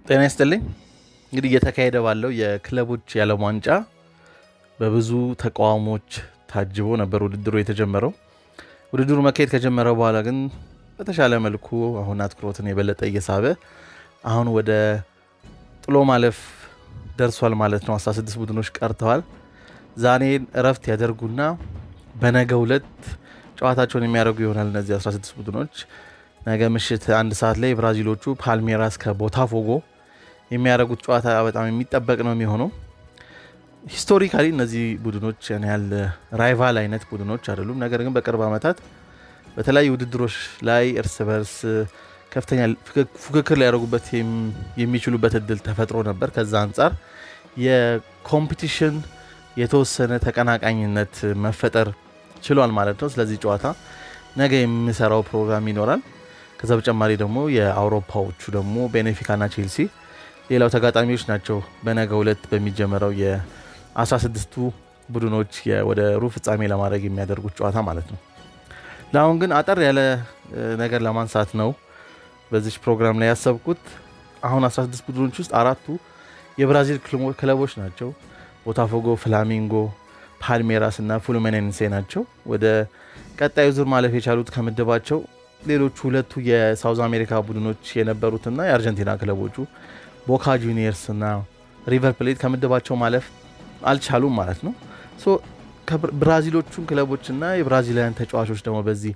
ጤና ይስጥልኝ። እንግዲህ እየተካሄደ ባለው የክለቦች የዓለም ዋንጫ በብዙ ተቃውሞች ታጅቦ ነበር ውድድሩ የተጀመረው። ውድድሩ መካሄድ ከጀመረ በኋላ ግን በተሻለ መልኩ አሁን አትኩሮትን የበለጠ እየሳበ አሁን ወደ ጥሎ ማለፍ ደርሷል ማለት ነው። 16 ቡድኖች ቀርተዋል። ዛሬን እረፍት ያደርጉና በነገው ዕለት ጨዋታቸውን የሚያደርጉ ይሆናል። እነዚህ 16 ቡድኖች ነገ ምሽት 1 ሰዓት ላይ ብራዚሎቹ ፓልሜራስ ከቦታፎጎ የሚያደርጉት ጨዋታ በጣም የሚጠበቅ ነው የሚሆነው። ሂስቶሪካሊ እነዚህ ቡድኖች ያን ያህል ራይቫል አይነት ቡድኖች አይደሉም። ነገር ግን በቅርብ ዓመታት በተለያዩ ውድድሮች ላይ እርስ በርስ ከፍተኛ ፉክክር ሊያደርጉበት የሚችሉበት እድል ተፈጥሮ ነበር። ከዛ አንጻር የኮምፒቲሽን የተወሰነ ተቀናቃኝነት መፈጠር ችሏል ማለት ነው። ስለዚህ ጨዋታ ነገ የሚሰራው ፕሮግራም ይኖራል። ከዛ በተጨማሪ ደግሞ የአውሮፓዎቹ ደግሞ ቤኔፊካና ቼልሲ ሌላው ተጋጣሚዎች ናቸው። በነገው ዕለት በሚጀመረው የ16ቱ ቡድኖች ወደ ሩብ ፍጻሜ ለማድረግ የሚያደርጉት ጨዋታ ማለት ነው። ለአሁን ግን አጠር ያለ ነገር ለማንሳት ነው በዚህ ፕሮግራም ላይ ያሰብኩት። አሁን 16 ቡድኖች ውስጥ አራቱ የብራዚል ክለቦች ናቸው። ቦታፎጎ፣ ፍላሚንጎ፣ ፓልሜራስ እና ፉሉሚኔንሴ ናቸው። ወደ ቀጣዩ ዙር ማለፍ የቻሉት ከምድባቸው ሌሎቹ ሁለቱ የሳውዝ አሜሪካ ቡድኖች የነበሩትና የአርጀንቲና ክለቦቹ ቦካ ጁኒየርስ እና ሪቨር ፕሌት ከምድባቸው ማለፍ አልቻሉም ማለት ነው። ብራዚሎቹን ክለቦችና የብራዚላውያን ተጫዋቾች ደግሞ በዚህ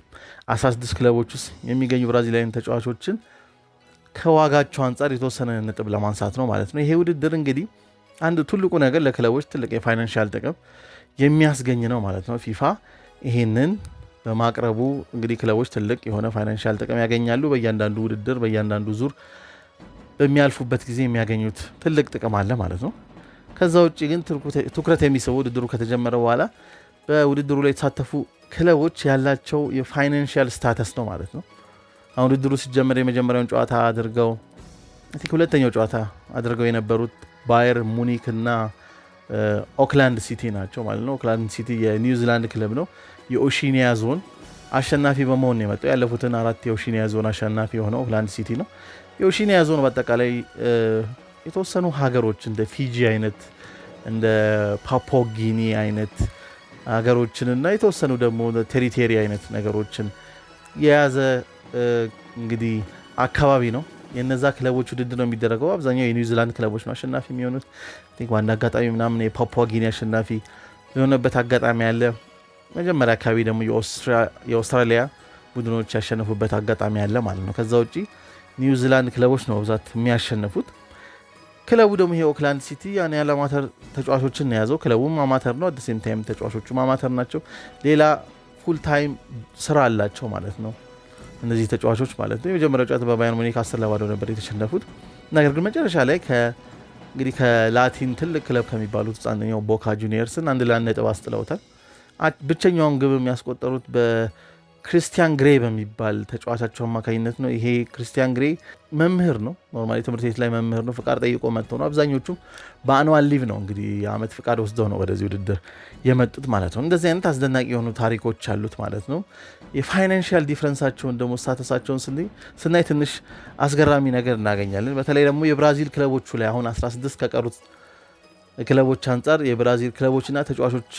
16 ክለቦች ውስጥ የሚገኙ ብራዚላውያን ተጫዋቾችን ከዋጋቸው አንጻር የተወሰነ ነጥብ ለማንሳት ነው ማለት ነው። ይሄ ውድድር እንግዲህ አንድ ትልቁ ነገር ለክለቦች ትልቅ የፋይናንሻል ጥቅም የሚያስገኝ ነው ማለት ነው። ፊፋ ይሄንን በማቅረቡ እንግዲህ ክለቦች ትልቅ የሆነ ፋይናንሻል ጥቅም ያገኛሉ። በእያንዳንዱ ውድድር በእያንዳንዱ ዙር በሚያልፉበት ጊዜ የሚያገኙት ትልቅ ጥቅም አለ ማለት ነው። ከዛ ውጭ ግን ትኩረት የሚስበው ውድድሩ ከተጀመረ በኋላ በውድድሩ ላይ የተሳተፉ ክለቦች ያላቸው የፋይናንሻል ስታተስ ነው ማለት ነው። አሁን ውድድሩ ሲጀመር የመጀመሪያውን ጨዋታ አድርገው ሁለተኛው ጨዋታ አድርገው የነበሩት ባየር ሙኒክ እና ኦክላንድ ሲቲ ናቸው ማለት ነው። ኦክላንድ ሲቲ የኒውዚላንድ ክለብ ነው። የኦሺኒያ ዞን አሸናፊ በመሆን ነው የመጣው። ያለፉትን 4 የኦሺኒያ ዞን አሸናፊ የሆነው ኦክላንድ ሲቲ ነው። የኦሺኒያ ዞን በአጠቃላይ የተወሰኑ ሀገሮች እንደ ፊጂ አይነት እንደ ፓፑዋጊኒ አይነት ሀገሮችንና የተወሰኑ ደግሞ ቴሪቴሪ አይነት ነገሮችን የያዘ እንግዲህ አካባቢ ነው። የነዛ ክለቦች ውድድር ነው የሚደረገው። አብዛኛው የኒውዚላንድ ክለቦች ነው አሸናፊ የሚሆኑት። ዋና አጋጣሚ ምናምን የፓፑዋጊኒ አሸናፊ የሆነበት አጋጣሚ አለ። መጀመሪያ አካባቢ ደግሞ የአውስትራሊያ ቡድኖች ያሸነፉበት አጋጣሚ አለ ማለት ነው። ከዛ ውጪ ኒውዚላንድ ክለቦች ነው በብዛት የሚያሸንፉት። ክለቡ ደግሞ ይሄ ኦክላንድ ሲቲ ያን ያለ አማተር ተጫዋቾችን የያዘው ክለቡም አማተር ነው። አት ሴም ታይም ተጫዋቾቹም አማተር ናቸው። ሌላ ፉል ታይም ስራ አላቸው ማለት ነው እነዚህ ተጫዋቾች ማለት ነው። የመጀመሪያው ጨዋታ በባየር ሙኒክ 10-0 ነበር የተሸነፉት። ነገር ግን መጨረሻ ላይ እንግዲህ ከላቲን ትልቅ ክለብ ከሚባሉት ውስጥ አንደኛው ቦካ ጁኒየርስን 1-1 አስጥለውታል። ብቸኛውን ግብ የሚያስቆጠሩት በክሪስቲያን ግሬ በሚባል ተጫዋቻቸው አማካኝነት ነው። ይሄ ክሪስቲያን ግሬ መምህር ነው። ኖርማሊ ትምህርት ቤት ላይ መምህር ነው። ፍቃድ ጠይቆ መጥቶ ነው። አብዛኞቹም በአኑዋል ሊቭ ነው እንግዲህ የአመት ፍቃድ ወስደው ነው ወደዚህ ውድድር የመጡት ማለት ነው። እንደዚህ አይነት አስደናቂ የሆኑ ታሪኮች አሉት ማለት ነው። የፋይናንሻል ዲፍረንሳቸውን ደግሞ ስታተሳቸውን ስናይ ትንሽ አስገራሚ ነገር እናገኛለን። በተለይ ደግሞ የብራዚል ክለቦቹ ላይ አሁን 16 ከቀሩት ክለቦች አንጻር የብራዚል ክለቦችና ተጫዋቾች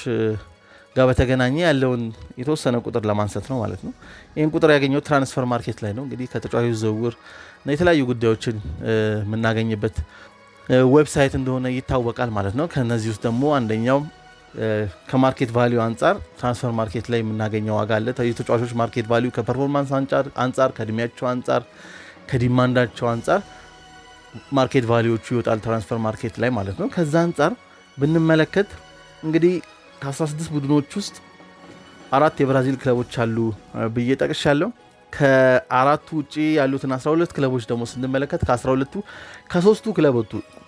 ጋር በተገናኘ ያለውን የተወሰነ ቁጥር ለማንሳት ነው ማለት ነው። ይህን ቁጥር ያገኘው ትራንስፈር ማርኬት ላይ ነው። እንግዲህ ከተጫዋቾች ዝውውር እና የተለያዩ ጉዳዮችን የምናገኝበት ዌብሳይት እንደሆነ ይታወቃል ማለት ነው። ከነዚህ ውስጥ ደግሞ አንደኛው ከማርኬት ቫሊዩ አንጻር ትራንስፈር ማርኬት ላይ የምናገኘው ዋጋ አለ። የተጫዋቾች ማርኬት ቫሊዩ ከፐርፎርማንስ አንጻር፣ ከእድሜያቸው አንጻር፣ ከዲማንዳቸው አንጻር ማርኬት ቫሊዎቹ ይወጣል ትራንስፈር ማርኬት ላይ ማለት ነው። ከዛ አንጻር ብንመለከት እንግዲህ ከ16 ቡድኖች ውስጥ 4 የብራዚል ክለቦች አሉ ብዬ ጠቅሻለሁ። ከአራቱ ውጪ ያሉትን 12 ክለቦች ደግሞ ስንመለከት ከ12ቱ ከ3ቱ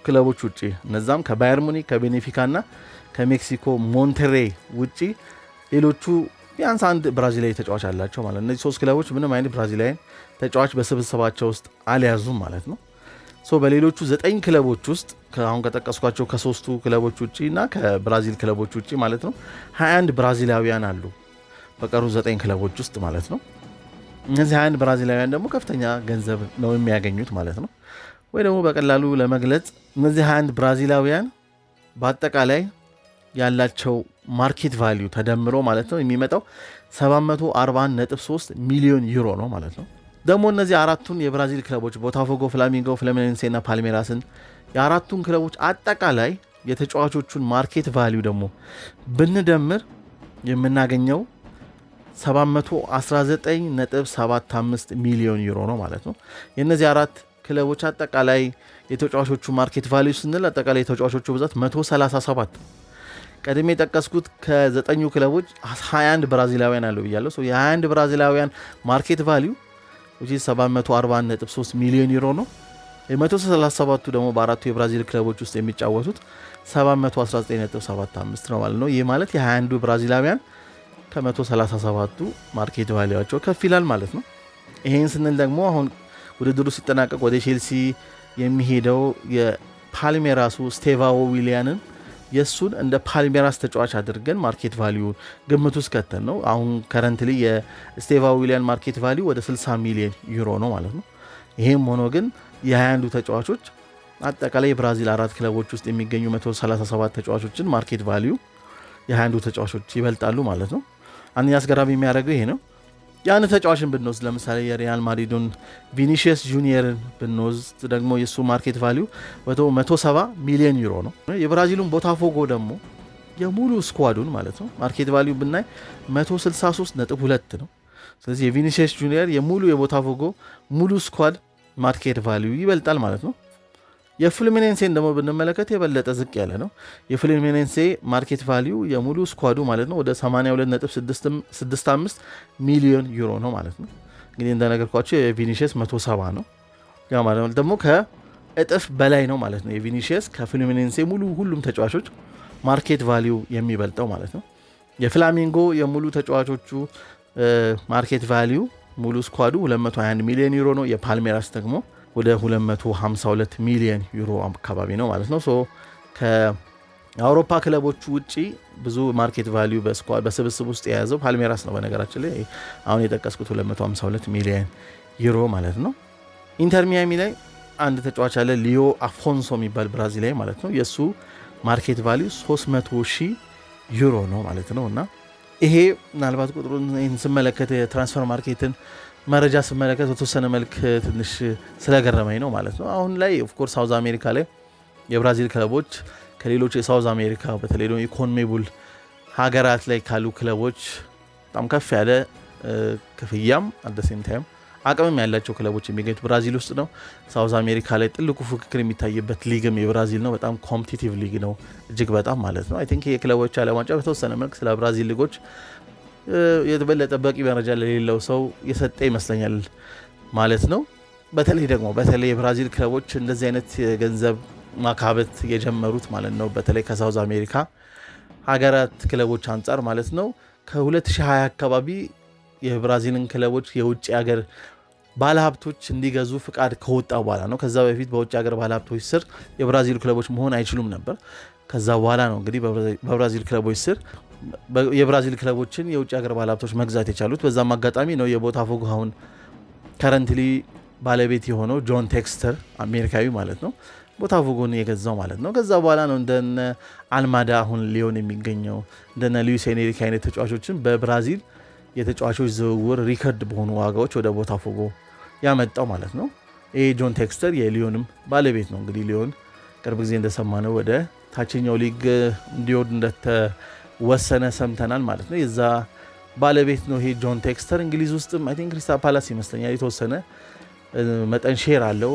ክለቦች ውጪ እነዛም ከባየር ሙኒክ፣ ከቤኔፊካ እና ከሜክሲኮ ሞንቴሬ ውጪ ሌሎቹ ቢያንስ አንድ ብራዚላዊ ተጫዋች አላቸው ማለት ነው። እነዚህ 3 ክለቦች ምንም አይነት ብራዚላዊ ተጫዋች በስብስባቸው ውስጥ አልያዙም ማለት ነው። በሌሎቹ 9 ክለቦች ውስጥ አሁን ከጠቀስኳቸው ከ3ቱ ክለቦች ውጪ እና ከብራዚል ክለቦች ውጪ ማለት ነው 21 ብራዚላውያን አሉ በቀሩ 9 ክለቦች ውስጥ ማለት ነው። እነዚህ 21 ብራዚላውያን ደግሞ ከፍተኛ ገንዘብ ነው የሚያገኙት ማለት ነው። ወይ ደግሞ በቀላሉ ለመግለጽ እነዚህ 21 ብራዚላውያን በአጠቃላይ ያላቸው ማርኬት ቫልዩ ተደምሮ ማለት ነው የሚመጣው 741.3 ሚሊዮን ዩሮ ነው ማለት ነው። ደግሞ እነዚህ አራቱን የብራዚል ክለቦች ቦታፎጎ፣ ፍላሚንጎ፣ ፍሉሚኔንሴ እና ፓልሜራስን የአራቱን ክለቦች አጠቃላይ የተጫዋቾቹን ማርኬት ቫልዩ ደግሞ ብንደምር የምናገኘው 719.75 ሚሊዮን ዩሮ ነው ማለት ነው። የእነዚህ አራት ክለቦች አጠቃላይ የተጫዋቾቹ ማርኬት ቫልዩ ስንል አጠቃላይ የተጫዋቾቹ ብዛት 137። ቀድሜ የጠቀስኩት ከ9 ክለቦች 21 ብራዚላውያን አለው ብያለሁ። የ21 ብራዚላውያን ማርኬት ቫልዩ 741.3 ሚሊዮን ዩሮ ነው። የ137ቱ ደግሞ በአራቱ የብራዚል ክለቦች ውስጥ የሚጫወቱት 719.75 ነው ማለት ነው። ይህ ማለት የ21 ብራዚላውያን ከ137ቱ ማርኬት ቫልዩዋቸው ከፍ ይላል ማለት ነው። ይሄን ስንል ደግሞ አሁን ውድድሩ ሲጠናቀቅ ወደ ቼልሲ የሚሄደው የፓልሜራሱ ስቴቫኦ ዊሊያንን የሱን እንደ ፓልሜራስ ተጫዋች አድርገን ማርኬት ቫልዩ ግምት ውስጥ ከተን ነው። አሁን ከረንትሊ የስቴቫኦ ዊሊያን ማርኬት ቫልዩ ወደ 60 ሚሊዮን ዩሮ ነው ማለት ነው። ይሄም ሆኖ ግን የ21 ተጫዋቾች አጠቃላይ የብራዚል አራት ክለቦች ውስጥ የሚገኙ 137 ተጫዋቾችን ማርኬት ቫልዩ የ21 ተጫዋቾች ይበልጣሉ ማለት ነው። አንደኛ አስገራሚ የሚያደርገው ይሄ ነው። ያን ተጫዋችን ብንወስድ ለምሳሌ የሪያል ማድሪዱን ቪኒሺየስ ጁኒየርን ብንወስድ ደግሞ የሱ ማርኬት ቫልዩ 170 ሚሊዮን ዩሮ ነው። የብራዚሉን ቦታፎጎ ደግሞ የሙሉ ስኳዱን ማለት ነው ማርኬት ቫልዩ ብናይ 163.2 ነው። ስለዚህ የቪኒሺየስ ጁኒየር የሙሉ የቦታፎጎ ሙሉ ስኳድ ማርኬት ቫልዩ ይበልጣል ማለት ነው። የፍሉሚኔንሴን ደግሞ ብንመለከት የበለጠ ዝቅ ያለ ነው። የፍሉሚኔንሴ ማርኬት ቫልዩ የሙሉ ስኳዱ ማለት ነው ወደ 82.65 ሚሊዮን ዩሮ ነው ማለት ነው። እንግዲህ እንደነገርኳቸው የቪኒሺየስ 170 ነው። ያ ማለት ደግሞ ከእጥፍ በላይ ነው ማለት ነው። የቪኒሺየስ ከፍሉሚኔንሴ ሙሉ ሁሉም ተጫዋቾች ማርኬት ቫልዩ የሚበልጠው ማለት ነው። የፍላሚንጎ የሙሉ ተጫዋቾቹ ማርኬት ቫልዩ ሙሉ ስኳዱ 221 ሚሊዮን ዩሮ ነው። የፓልሜራስ ደግሞ ወደ 252 ሚሊዮን ዩሮ አካባቢ ነው ማለት ነው። ከአውሮፓ ክለቦቹ ውጪ ብዙ ማርኬት ቫልዩ በስብስብ ውስጥ የያዘው ፓልሜራስ ነው። በነገራችን ላይ አሁን የጠቀስኩት 252 ሚሊዮን ዩሮ ማለት ነው። ኢንተር ሚያሚ ላይ አንድ ተጫዋች አለ ሊዮ አፎንሶ የሚባል ብራዚላዊ ማለት ነው። የእሱ ማርኬት ቫልዩ 300,000 ዩሮ ነው ማለት ነው። እና ይሄ ምናልባት ቁጥሩን ስመለከት የትራንስፈር ማርኬትን መረጃ ስመለከት በተወሰነ መልክ ትንሽ ስለገረመኝ ነው ማለት ነው። አሁን ላይ ኦፍኮርስ ሳውዝ አሜሪካ ላይ የብራዚል ክለቦች ከሌሎች የሳውዝ አሜሪካ በተለይ ደግሞ ኢኮኖሚቡል ሀገራት ላይ ካሉ ክለቦች በጣም ከፍ ያለ ክፍያም አደሴም ታይም አቅምም ያላቸው ክለቦች የሚገኙት ብራዚል ውስጥ ነው። ሳውዝ አሜሪካ ላይ ጥልቁ ፉክክር የሚታይበት ሊግም የብራዚል ነው። በጣም ኮምፒቲቲቭ ሊግ ነው እጅግ በጣም ማለት ነው። አይ ቲንክ የክለቦች ዓለም ዋንጫ በተወሰነ መልክ ስለ ብራዚል ሊጎች የተበለጠ በቂ መረጃ ለሌለው ሰው የሰጠ ይመስለኛል ማለት ነው። በተለይ የብራዚል ክለቦች እንደዚህ አይነት የገንዘብ ማካበት የጀመሩት ማለት ነው በተለይ ከሳውዝ አሜሪካ ሀገራት ክለቦች አንጻር ማለት ነው ከ2020 አካባቢ የብራዚልን ክለቦች የውጭ ሀገር ባለሀብቶች እንዲገዙ ፍቃድ ከወጣ በኋላ ነው። ከዛ በፊት በውጭ ሀገር ባለሀብቶች ስር የብራዚል ክለቦች መሆን አይችሉም ነበር። ከዛ በኋላ ነው እንግዲህ በብራዚል ክለቦች ስር የብራዚል ክለቦችን የውጭ ሀገር ባለሀብቶች መግዛት የቻሉት። በዛም አጋጣሚ ነው የቦታፎጎ አሁን ከረንትሊ ባለቤት የሆነው ጆን ቴክስተር አሜሪካዊ ማለት ነው ቦታፎጎን የገዛው ማለት ነው። ከዛ በኋላ ነው እንደነ አልማዳ አሁን ሊዮን የሚገኘው እንደነ ሉዊስ ኤንሪኬ አይነት ተጫዋቾችን በብራዚል የተጫዋቾች ዝውውር ሪከርድ በሆኑ ዋጋዎች ወደ ቦታፎጎ ያመጣው ማለት ነው። ይሄ ጆን ቴክስተር የሊዮንም ባለቤት ነው። እንግዲህ ሊዮን ቅርብ ጊዜ እንደሰማነው ወደ ታችኛው ሊግ እንዲወርድ እንደተወሰነ ሰምተናል ማለት ነው። የዛ ባለቤት ነው ይሄ ጆን ቴክስተር። እንግሊዝ ውስጥም አይ ቲንክ ክሪስታል ፓላስ ይመስለኛል የተወሰነ መጠን ሼር አለው።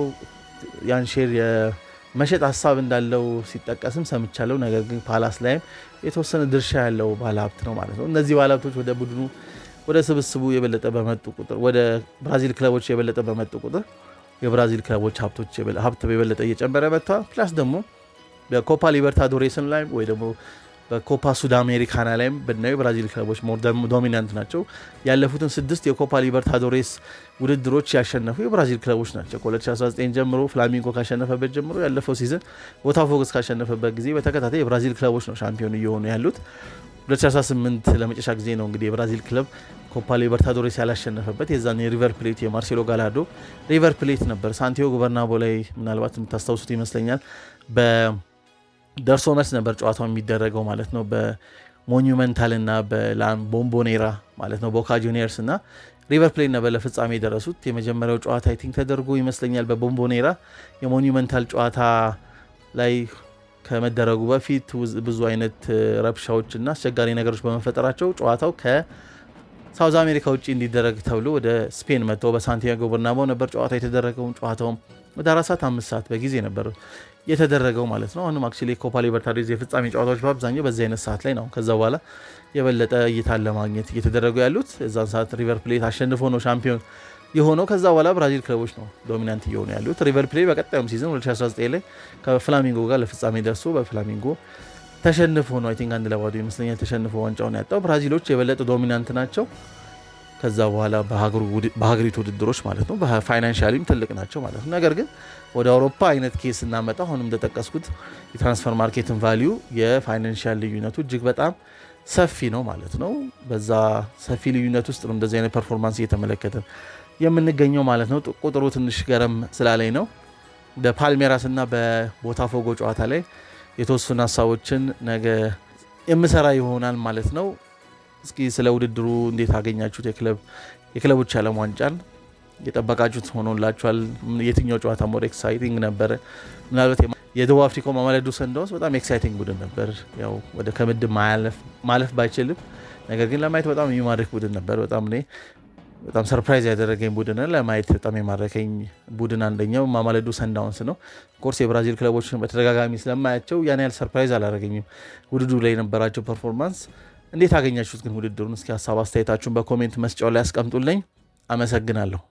ያን ሼር የመሸጥ ሀሳብ እንዳለው ሲጠቀስም ሰምቻለሁ። ነገር ግን ፓላስ ላይም የተወሰነ ድርሻ ያለው ባለሀብት ነው ማለት ነው። እነዚህ ባለሀብቶች ወደ ቡድኑ ወደ ስብስቡ የበለጠ በመጡ ቁጥር ወደ ብራዚል ክለቦች የበለጠ በመጡ ቁጥር የብራዚል ክለቦች ሀብት የበለጠ እየጨመረ መጥቷል። ፕላስ ደግሞ በኮፓ ሊበርታዶሬስን ላይ ወይ ደግሞ በኮፓ ሱድ አሜሪካና ላይም ብናየው የብራዚል ክለቦች ሞር ዶሚናንት ናቸው። ያለፉትን 6 የኮፓ ሊበርታዶሬስ ውድድሮች ያሸነፉ የብራዚል ክለቦች ናቸው። ከ2019 ጀምሮ ፍላሚንጎ ካሸነፈበት ጀምሮ ያለፈው ሲዝን ቦታፎጎ ካሸነፈበት ጊዜ በተከታታይ የብራዚል ክለቦች ነው ሻምፒዮን እየሆኑ ያሉት። 2018 ለመጨረሻ ጊዜ ነው እንግዲህ የብራዚል ክለብ ኮፓ ሊበርታዶሬስ ያላሸነፈበት። የዛን የሪቨር ፕሌት የማርሴሎ ጋላርዶ ሪቨር ፕሌት ነበር ሳንቲያጎ በርናቦ ላይ ምናልባት የምታስታውሱት ይመስለኛል። በደርሶ መልስ ነበር ጨዋታው የሚደረገው ማለት ነው። በሞኒመንታል እና በቦምቦኔራ ማለት ነው። ቦካ ጁኒየርስ እና ሪቨር ፕሌት ነበር ለፍጻሜ የደረሱት። የመጀመሪያው ጨዋታ አይ ቲንክ ተደርጎ ይመስለኛል በቦምቦኔራ። የሞኒመንታል ጨዋታ ላይ ከመደረጉ በፊት ብዙ አይነት ረብሻዎች እና አስቸጋሪ ነገሮች በመፈጠራቸው ጨዋታው ከሳውዝ አሜሪካ ውጭ እንዲደረግ ተብሎ ወደ ስፔን መጥተው በሳንቲያጎ በርናባው ነበር ጨዋታ የተደረገው። ጨዋታውም ወደ 4 ሰዓት 5 ሰዓት በጊዜ ነበር የተደረገው ማለት ነው። አሁንም አክቹሊ ኮፓ ሊበርታዶሬስ የፍጻሜ ጨዋታዎች በአብዛኛው በዚህ አይነት ሰዓት ላይ ነው። ከዛ በኋላ የበለጠ እይታን ለማግኘት እየተደረጉ ያሉት። እዛን ሰዓት ሪቨር ፕሌት አሸንፎ ነው ሻምፒዮን የሆነው። ከዛ በኋላ ብራዚል ክለቦች ነው ዶሚናንት እየሆኑ ያሉት። ሪቨር ፕሌት በቀጣዩም ሲዝን 2019 ላይ ከፍላሚንጎ ጋር ለፍጻሜ ደርሶ በፍላሚንጎ ተሸንፎ ነው አይ ቲንክ 1-0 ይመስለኛል ተሸንፎ ዋንጫውን ያጣው። ብራዚሎች የበለጠ ዶሚናንት ናቸው። ከዛ በኋላ በሀገሪቱ ውድድሮች ማለት ነው በፋይናንሻሊም ትልቅ ናቸው ማለት ነው። ነገር ግን ወደ አውሮፓ አይነት ኬስ እናመጣ አሁንም እንደጠቀስኩት የትራንስፈር ማርኬትን ቫሊዩ የፋይናንሻል ልዩነቱ እጅግ በጣም ሰፊ ነው ማለት ነው። በዛ ሰፊ ልዩነት ውስጥ ነው እንደዚህ አይነት ፐርፎርማንስ እየተመለከትን የምንገኘው ማለት ነው። ቁጥሩ ትንሽ ገረም ስላለኝ ነው። በፓልሜራስ እና በቦታፎጎ ጨዋታ ላይ የተወሰኑ ሀሳቦችን ነገ የምሰራ ይሆናል ማለት ነው። እስኪ ስለ ውድድሩ እንዴት አገኛችሁት? የክለቦች ዓለም ዋንጫን የጠበቃችሁት ሆኖላችኋል? የትኛው ጨዋታ ሞር ኤክሳይቲንግ ነበር? ምናልባት የደቡብ አፍሪካው ማማለዱ ሰንዳውንስ በጣም ኤክሳይቲንግ ቡድን ነበር። ያው ወደ ከምድብ ማለፍ ባይችልም ነገር ግን ለማየት በጣም የሚማርክ ቡድን ነበር። በጣም ሰርፕራይዝ ያደረገኝ ቡድን ለማየት በጣም የማረከኝ ቡድን አንደኛው ማማለዱ ሰንዳውንስ ነው። ኮርስ የብራዚል ክለቦችን በተደጋጋሚ ስለማያቸው ያን ያህል ሰርፕራይዝ አላደረገኝም ውድድሩ ላይ የነበራቸው ፐርፎርማንስ። እንዴት አገኛችሁት ግን ውድድሩን? እስኪ ሀሳብ አስተያየታችሁን በኮሜንት መስጫው ላይ ያስቀምጡልኝ። አመሰግናለሁ።